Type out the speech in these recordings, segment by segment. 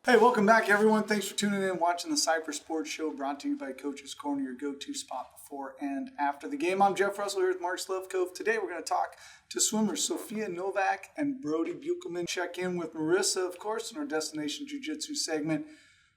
Hey, welcome back, everyone. Thanks for tuning in and watching the Cypress Sports Show, brought to you by Coach's Corner, your go-to spot before and after the game. I'm Jeff Russell here with Mark Slevcove. Today, we're going to talk to swimmers Sophia Novak and Brody Beukelman. Check in with Marissa, of course, in our Destination Jiu-Jitsu segment,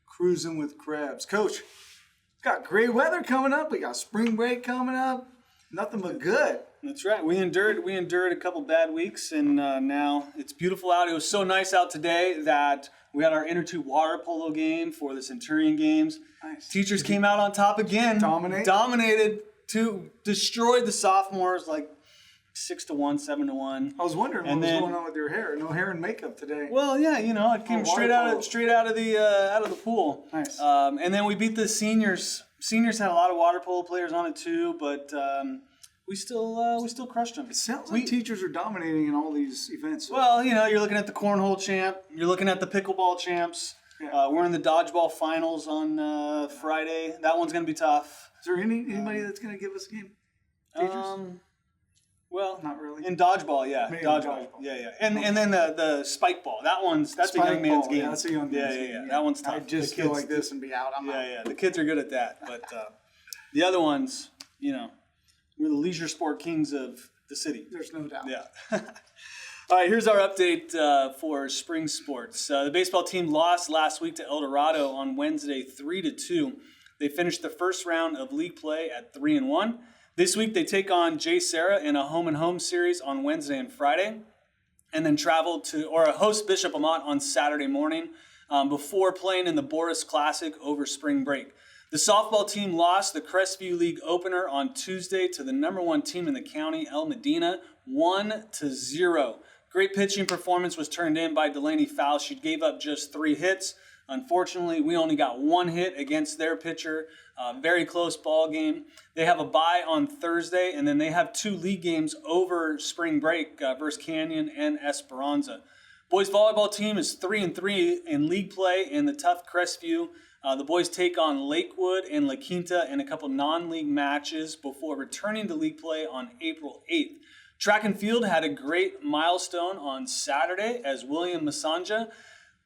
Kruisin with Krebs. Coach, we've got great weather coming up. We got spring break coming up. Nothing but good. That's right. We endured a couple bad weeks, and now it's beautiful out. It was so nice out today that we had our inner tube water polo game for the Centurion games. Nice. Teachers came out on top again. Dominated destroyed the sophomores like 6-1, 7-1. I was wondering what was going on with your hair. No hair and makeup today. Well, yeah, it came straight out of the pool. Nice. And then we beat the seniors. Seniors had a lot of water polo players on it too, but we still crushed them. It sounds like teachers are dominating in all these events. Well, you're looking at the cornhole champ. You're looking at the pickleball champs. Yeah. We're in the dodgeball finals on Friday. That one's going to be tough. Is there anybody that's going to give us a game? Teachers? Well, not really. In dodgeball, yeah. Maybe Dodgeball. Yeah. And then the spike ball. That's a young man's game. Yeah, that's a young man's game. Yeah. That one's tough. I'd just go like this and be out. I'm out. Yeah. The kids are good at that. But the other ones, we're the leisure sport kings of the city. There's no doubt. Yeah. All right, here's our update for spring sports. The baseball team lost last week to El Dorado on Wednesday 3-2. They finished the first round of league play at 3-1. This week they take on J. Sarah in a home-and-home series on Wednesday and Friday, and then host Bishop Amat on Saturday morning before playing in the Boris Classic over spring break. The softball team lost the Crestview League opener on Tuesday to the number one team in the county, El Medina, 1-0. Great pitching performance was turned in by Delaney Fowl. She gave up just 3 hits. Unfortunately, we only got 1 hit against their pitcher. Very close ball game. They have a bye on Thursday, and then they have 2 league games over spring break versus Canyon and Esperanza. Boys volleyball team is 3-3 in league play in the tough Crestview. The boys take on Lakewood and La Quinta in a couple non-league matches before returning to league play on April 8th. Track and field had a great milestone on Saturday as William Masanja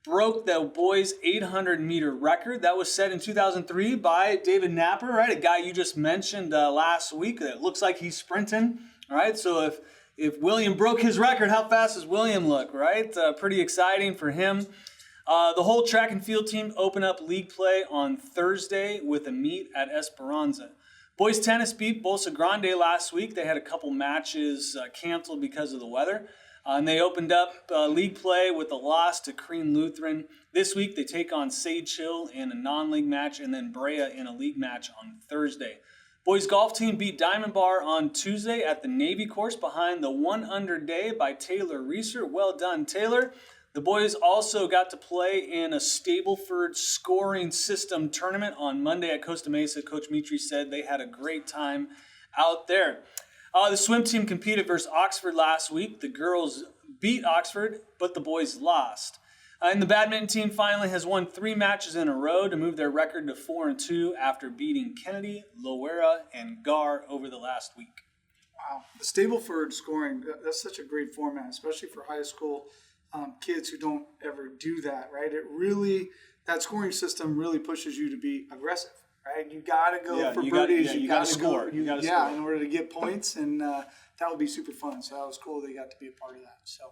broke the boys' 800-meter record. That was set in 2003 by David Napper, right? A guy you just mentioned last week. It looks like he's sprinting, all right? So if William broke his record, how fast does William look, right? Pretty exciting for him. The whole track and field team open up league play on Thursday with a meet at Esperanza. Boys tennis beat Bolsa Grande last week. They had a couple matches canceled because of the weather. And they opened up league play with a loss to Crean Lutheran. This week they take on Sage Hill in a non-league match and then Brea in a league match on Thursday. Boys golf team beat Diamond Bar on Tuesday at the Navy course behind the 1-under day by Taylor Reeser. Well done, Taylor. The boys also got to play in a Stableford scoring system tournament on Monday at Costa Mesa. Coach Mitri said they had a great time out there. The swim team competed versus Oxford last week. The girls beat Oxford, but the boys lost. And the badminton team finally has won 3 matches in a row to move their record to 4-2 after beating Kennedy, Loera, and Gar over the last week. Wow. The Stableford scoring, that's such a great format, especially for high school kids who don't ever do that, right? That scoring system really pushes you to be aggressive, right? You got to go for birdies. You got to score. In order to get points, and that would be super fun. So that was cool. They got to be a part of that. So,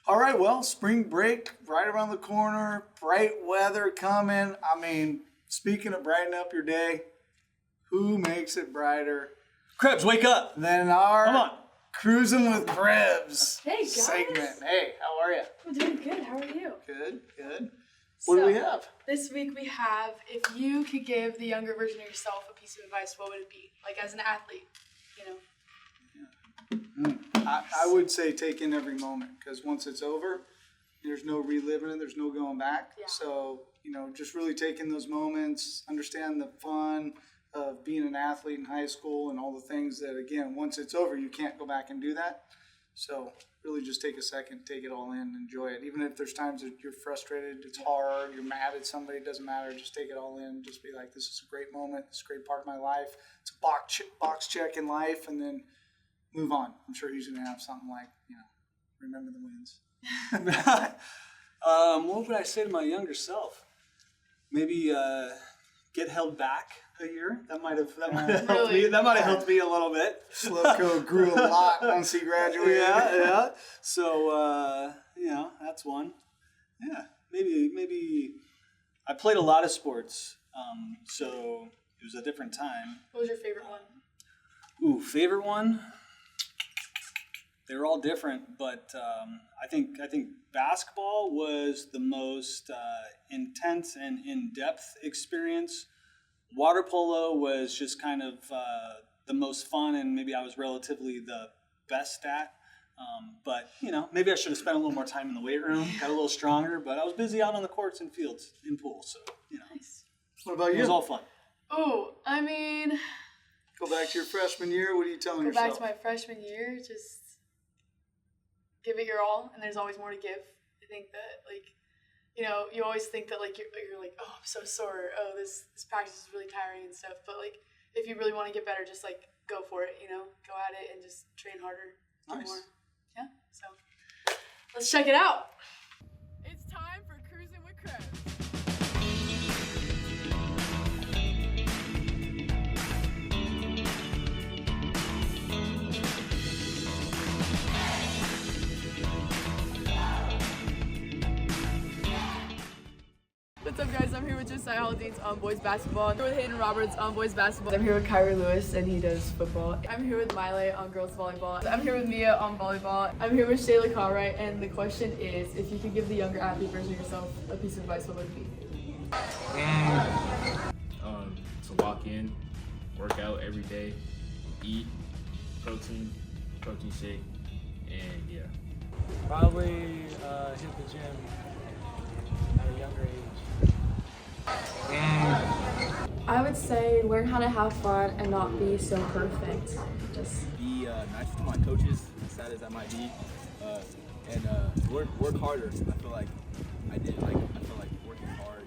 all right, well, spring break right around the corner, bright weather coming. I mean, speaking of brighten up your day, who makes it brighter? Krebs, wake up. Then Come on. Kruisin with Krebs guys. segment. Hey, how are you? I'm doing good. How are you? Good. What do we have? This week we have, if you could give the younger version of yourself a piece of advice, what would it be? Like as an athlete, I would say take in every moment, because once it's over, there's no reliving it. There's no going back. Yeah. So, just really take in those moments, understand the fun of being an athlete in high school and all the things that, again, once it's over, you can't go back and do that. So really just take a second, take it all in, enjoy it. Even if there's times that you're frustrated, it's hard, you're mad at somebody, it doesn't matter. Just take it all in. Just be like, this is a great moment. It's a great part of my life. It's a box check in life, and then move on. I'm sure he's going to have something like, remember the wins. What would I say to my younger self? Maybe get held back a year. That might have helped Really? me. That might have helped me a little bit. Slevcove grew a lot once he graduated. Yeah. So that's one. Yeah, maybe. I played a lot of sports, so it was a different time. What was your favorite one? Ooh, favorite one? They were all different, but I think basketball was the most intense and in-depth experience. Water polo was just kind of the most fun, and maybe I was relatively the best at. But maybe I should have spent a little more time in the weight room, got a little stronger. But I was busy out on the courts and fields, in pools, so Nice. What about you? it was all fun. Oh, I mean, Go back to your freshman year. What are you telling go yourself? back to my freshman year. Just give it your all, and there's always more to give. I think that you always think that you're like, oh, I'm so sore. Oh, this practice is really tiring and stuff. But if you really want to get better, just go for it. Go at it and just train harder, do Nice. more. Yeah. So let's check it out. It's time for Kruisin with Krebs. What's up, guys? I'm here with Josiah Haldeans on boys basketball. I'm here with Hayden Roberts on boys basketball. I'm here with Kyrie Lewis, and he does football. I'm here with Miley on girls volleyball. I'm here with Mia on volleyball. I'm here with Shayla Cartwright, and the question is, if you could give the younger athlete version of yourself a piece of advice, what would it be? To lock in, work out every day, eat protein shake, and yeah. Probably hit the gym at a younger age. I would say learn how to have fun and not be so perfect. Just be nice to my coaches, as sad as that might be, and work harder. I feel like I feel like working hard.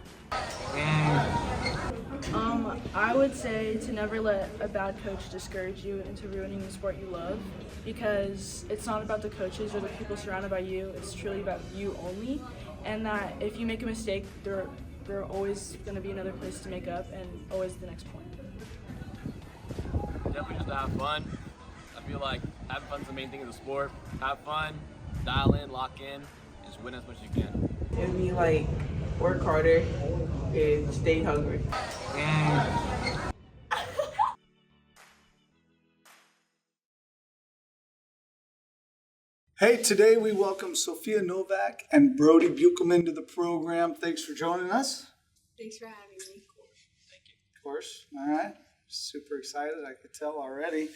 I would say to never let a bad coach discourage you into ruining the sport you love, because it's not about the coaches or the people surrounded by you. It's truly about you only, and that if you make a mistake, there are always going to be another place to make up and always the next point. Definitely just to have fun. I feel like having fun's the main thing in the sport. Have fun, dial in, lock in, just win as much as you can. It'd be like work harder and stay hungry. Hey, today we welcome Sophia Novak and Brody Beukelman to the program. Thanks for joining us. Thanks for having me. Of course. All right. Super excited. I could tell already.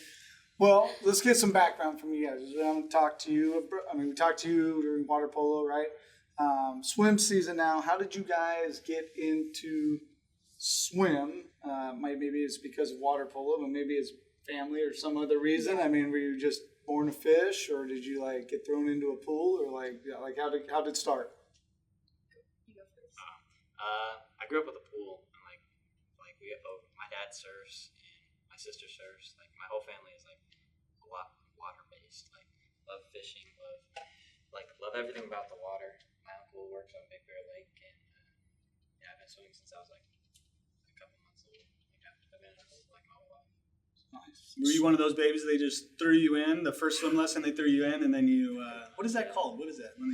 Well, let's get some background from you guys. We haven't talked to you. We talked to you during water polo, right? Swim season now. How did you guys get into swim? Maybe it's because of water polo, but maybe it's family or some other reason. I mean, were you just born a fish, or did you get thrown into a pool, or how did it start? You go first. I grew up with a pool, and my dad surfs and my sister surfs. My whole family is a lot water based. Love fishing, love everything about the water. My uncle works on Big Bear Lake, and I've been swimming since I was a couple months old. I've been in a pool my whole life. Nice. Were you one of those babies they just threw you in the first swim lesson? They threw you in, and then you what is that called? What is that? And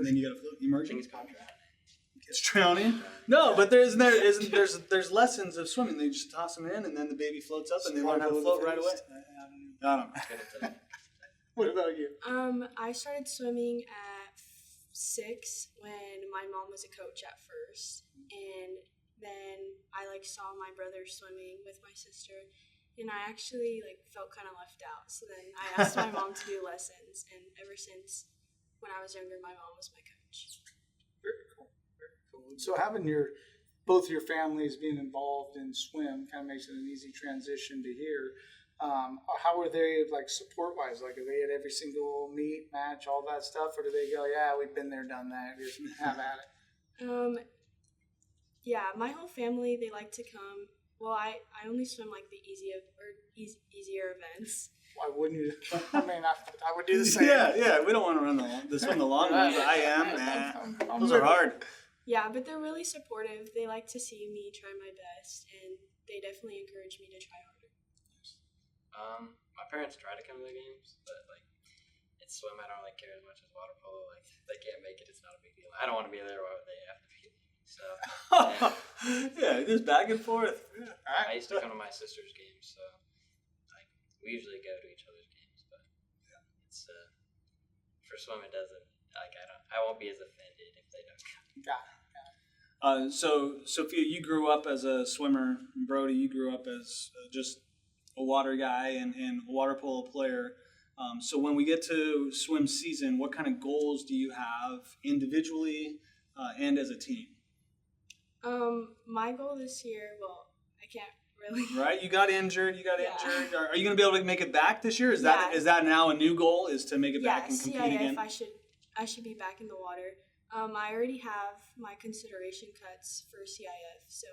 then you got to float. Immersion. I think it's called drowning. It's drowning. No, but there's lessons of swimming. They just toss them in, and then the baby floats up, and they learn how to float right away. I don't know. What about you? I started swimming at 6 when my mom was a coach at first, and then I saw my brother swimming with my sister, and I actually felt kind of left out. So then I asked my mom to do lessons, and ever since when I was younger, my mom was my coach. Very cool. Very cool. So having both your families being involved in swim kind of makes it an easy transition to here. How are they support wise? Are they at every single meet, match, all that stuff, or do they go, yeah, we've been there, done that, just have at it? Yeah, my whole family, they like to come. Well, I only swim the easier events. Why wouldn't you? I mean, I would do the same. Yeah. We don't want to run swim the long ones. I am, man. Those are hard. Yeah, but they're really supportive. They like to see me try my best, and they definitely encourage me to try harder. My parents try to come to the games, but like it's swim. I don't really care as much as water polo. Like if they can't make it, it's not a big deal. I don't want to be there. Why would they have to be? So yeah, just back and forth. Yeah. I used to come to my sister's games, so like we usually go to each other's games. But it's for swim, it doesn't. Like I won't be as offended if they don't come. Got it. So, Sophia, you grew up as a swimmer. Brody, you grew up as just a water guy and a water polo player. So when we get to swim season, what kind of goals do you have individually and as a team? My goal this year, well, I can't really. Right, you got injured. Injured. Are you going to be able to make it back this year? Is that now a new goal? Is to make it back and compete again? I should be back in the water. I already have my consideration cuts for CIF, so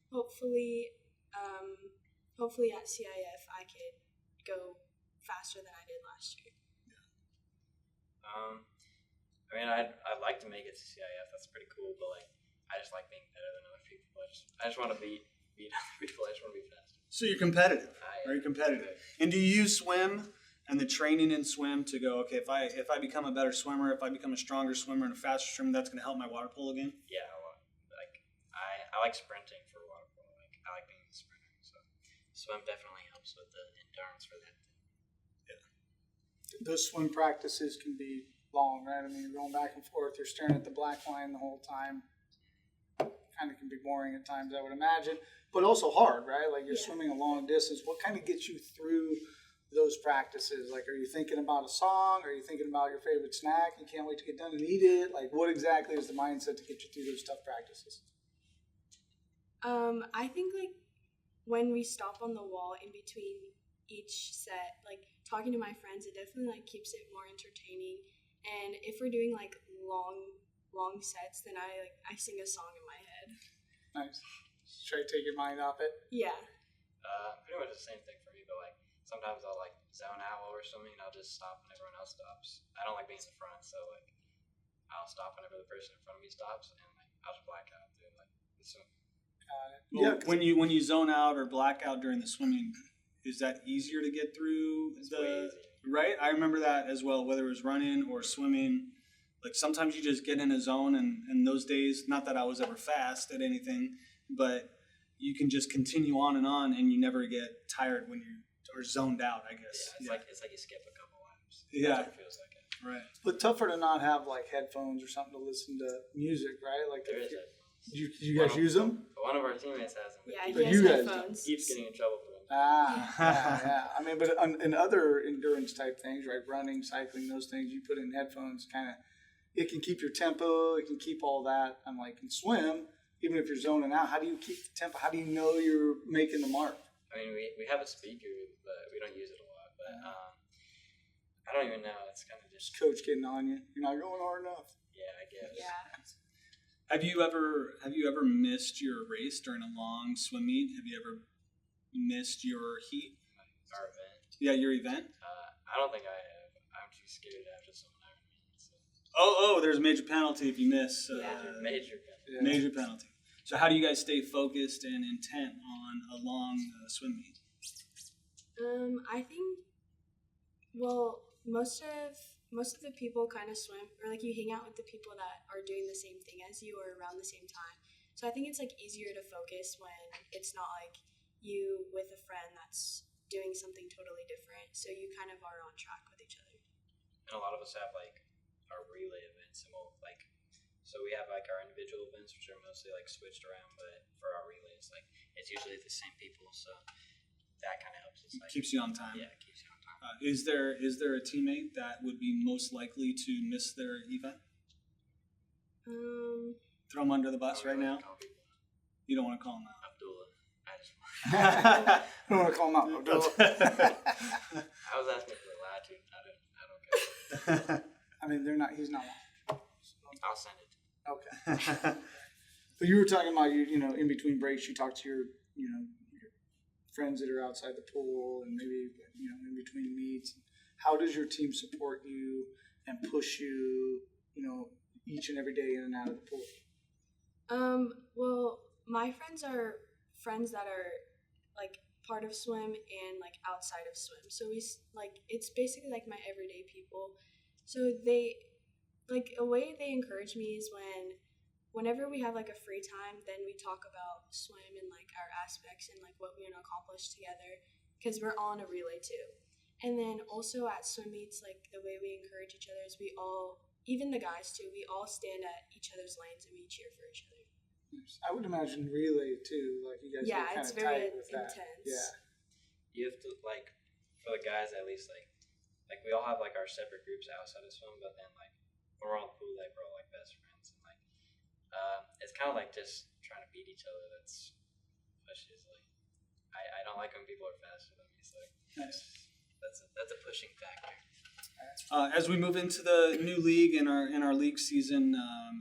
hopefully at CIF I could go faster than I did last year. I mean, I'd like to make it to CIF. That's pretty cool, but like, I just like being better than other people. I just want to beat other people. I just want to be faster. So you're competitive. Very competitive. And do you use swim and the training in swim to go, okay, if I become a better swimmer, if I become a stronger swimmer and a faster swimmer, that's going to help my water polo game? Yeah, I like sprinting for water polo. Like I like being a sprinter, so swim definitely helps with the endurance for that. Yeah. Those swim practices can be long, right? I mean, you're going back and forth. You're staring at the black line the whole time. Kind of can be boring at times, I would imagine, but also hard, right? Like you're swimming a long distance. What kind of gets you through those practices? Like, are you thinking about a song? Are you thinking about your favorite snack? You can't wait to get done and eat it? Like, what exactly is the mindset to get you through those tough practices? I think like when we stop on the wall in between each set, like talking to my friends, it definitely like keeps it more entertaining. And if we're doing like long sets, then I sing a song in my head. Nice. Try to take your mind off it. Yeah. Pretty much the same thing for me, but like sometimes I'll like zone out while we're swimming and I'll just stop when everyone else stops. I don't like being in the front, so like I'll stop whenever the person in front of me stops, and like I'll just black out through like the swim. Well, when you zone out or black out during the swimming, is that easier to get through? It's way easier. Right? I remember that as well, whether it was running or swimming. Like sometimes you just get in a zone, and those days, not that I was ever fast at anything, but you can just continue on, and you never get tired when you are zoned out, I guess. Yeah, it's like you skip a couple laps. Yeah. That's what it feels like. Right. But tougher to not have like headphones or something to listen to music, right? Like There is headphones. You guys use them? One of our teammates has them. Yeah, But he you has guys headphones. Keeps getting in trouble for them. Yeah. I mean, but in other endurance type things, right? Running, cycling, those things, you put in headphones, kind of, it can keep your tempo. It can keep all that. I'm like, in swim, even if you're zoning out, how do you keep the tempo? How do you know you're making the mark? I mean, we have a speaker, but we don't use it a lot. But I don't even know. It's kind of just Coach getting on you. You're not going hard enough. Yeah, I guess. Yeah. Have you ever missed your race during a long swim meet? Have you ever missed your heat? Our event. Yeah, your event. I don't think I have. I'm too scared after some Ironman. So. Oh, there's a major penalty if you miss. Major penalty. Yeah. Major penalty. So how do you guys stay focused and intent on a long swim meet? I think, well, most of the people kind of swim, or like you hang out with the people that are doing the same thing as you or around the same time. So I think it's like easier to focus when it's not like you with a friend that's doing something totally different. So you kind of are on track with each other. And a lot of us have like our relay events, and so we have like our individual events, which are mostly like switched around, but for our relays, like it's usually the same people, so that kind of helps us. Like, Keeps you on time. Yeah, it keeps you on time. Is there a teammate that would be most likely to miss their event? Throw them under the bus right now. You don't want to call them out. Abdullah. I don't want to call him out. Abdullah. I was asking for a latitude. I don't care. I mean, he's not one. I'll send it. Okay. But you were talking about in between breaks, you talk to your friends that are outside the pool and maybe, in between meets. How does your team support you and push you, each and every day in and out of the pool? Well, my friends are friends that are like part of swim and like outside of swim. So it's basically like my everyday people. So they a way they encourage me is whenever we have like a free time, then we talk about swim and like our aspects and like what we want to accomplish together, because we're all in a relay too. And then also at swim meets, like the way we encourage each other is we all, even the guys too, we all stand at each other's lanes and we cheer for each other. I would imagine relay too, like you guys get kind it's of very tight with that. intense. Yeah. You have to for the guys at least like we all have like our separate groups outside of swim, but then like when we're on the pool deck, we're all like best friends, and it's kind of like just trying to beat each other. That's pushes I don't like when people are faster than me, so Nice. that's a pushing factor. As we move into the new league in our league season,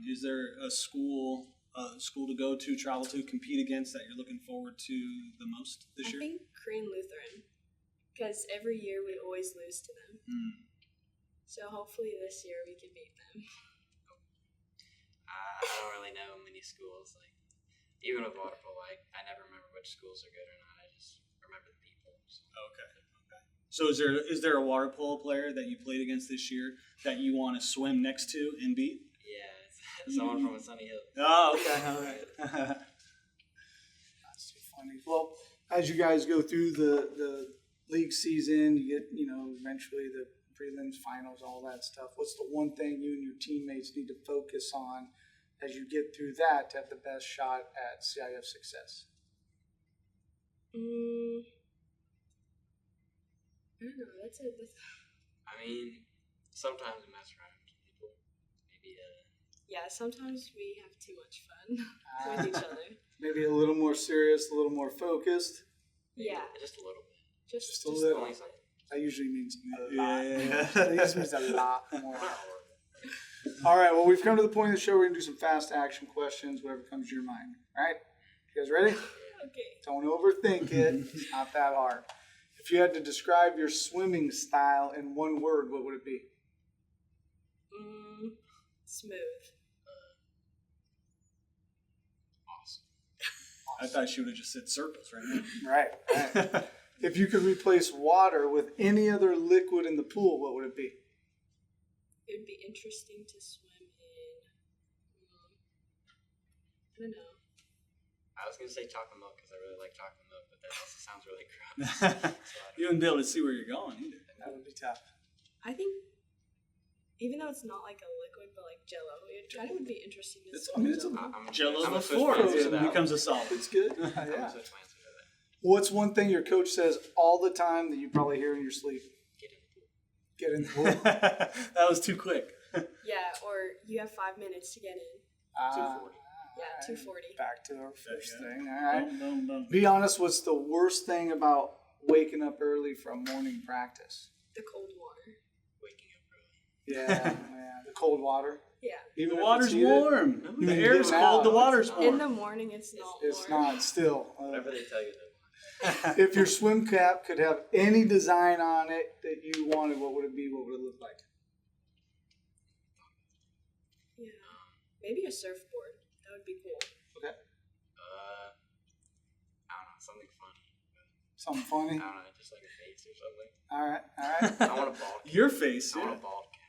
is there a school to go to, travel to, compete against that you're looking forward to the most this year? I think Korean Lutheran, because every year we always lose to them. So hopefully this year we can beat them. I don't really know many schools. Like even with water polo, I never remember which schools are good or not. I just remember the people. So. Okay. So is there a water polo player that you played against this year that you want to swim next to and beat? Yeah, it's someone from a Sunny Hill. Oh, okay, all right. That's so funny. Well, as you guys go through the league season, you get, eventually the prelims, finals, all that stuff. What's the one thing you and your teammates need to focus on as you get through that to have the best shot at CIF success? I don't know. That's it. I mean, sometimes we mess around with people. Maybe. Yeah, sometimes we have too much fun with each other. Maybe a little more serious, a little more focused. Yeah. Just a little bit. Just a little. Only something. That usually means a lot. Yeah. That usually means a lot more. All right, well, we've come to the point of the show where we're going to do some fast action questions, whatever comes to your mind. All right? You guys ready? Okay. Don't overthink it. It's not that hard. If you had to describe your swimming style in one word, what would it be? Smooth. Awesome. I thought she would have just said circles right now. Right. If you could replace water with any other liquid in the pool, what would it be? It would be interesting to swim in. I don't know. I was gonna say chocolate milk because I really like chocolate milk, but that also sounds really gross. You wouldn't be able to see where you're going either. That would be tough. I think, even though it's not like a liquid, but like Jello, it kind of would be interesting to swim. I mean, it's a Jello I'm a before switch my answer to it that. becomes a solid. It's good. I'm Yeah. gonna switch my answer to that. What's one thing your coach says all the time that you probably hear in your sleep? Get in the pool. Get in the pool. That was too quick. Yeah, or you have 5 minutes to get in. 240. Yeah, 240. Back to our first thing. All right. Boom, boom, boom. Be honest, what's the worst thing about waking up early for a morning practice? The cold water. Waking up early. Yeah, the cold water. Yeah. Even The if water's it's heated, warm. you The can air's get it cold. out. The water's In warm. the morning, it's not It's warm. not still. Whatever they tell you to. If your swim cap could have any design on it that you wanted, what would it be? What would it look like? Yeah. Maybe a surfboard. That would be cool. Okay. I don't know, something funny. Something funny. I don't know, just like a face or something. All right. I want a bald cap. Your face. I Yeah. want a bald cap.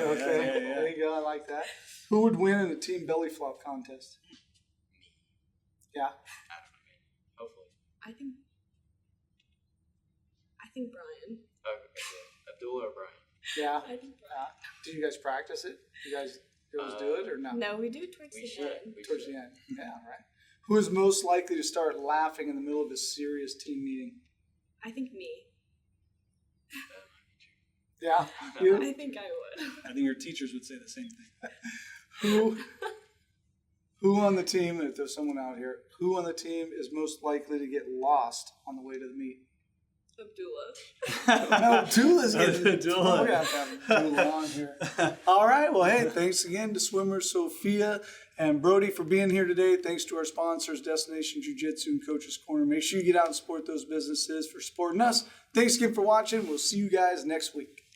Okay. There you go. I like that. Who would win in a team belly flop contest? Yeah. I don't know, maybe. Hopefully. I think Brian. Okay. Abdullah or Brian? Yeah. I think Brian. Do you guys practice it? You guys girls do it or no? No, we do it towards We the should. end. Towards the end. Yeah. Right. Who is most likely to start laughing in the middle of a serious team meeting? I think me. Yeah. You? I think I would. I think your teachers would say the same thing. Who on the team, if there's someone out here, who on the team is most likely to get lost on the way to the meet? Abdullah. No, Abdullah's getting Abdullah. We have to have Abdullah on here. All right. Well, hey, thanks again to swimmer Sophia and Brody for being here today. Thanks to our sponsors, Destination Jiu-Jitsu and Coach's Corner. Make sure you get out and support those businesses for supporting us. Thanks again for watching. We'll see you guys next week.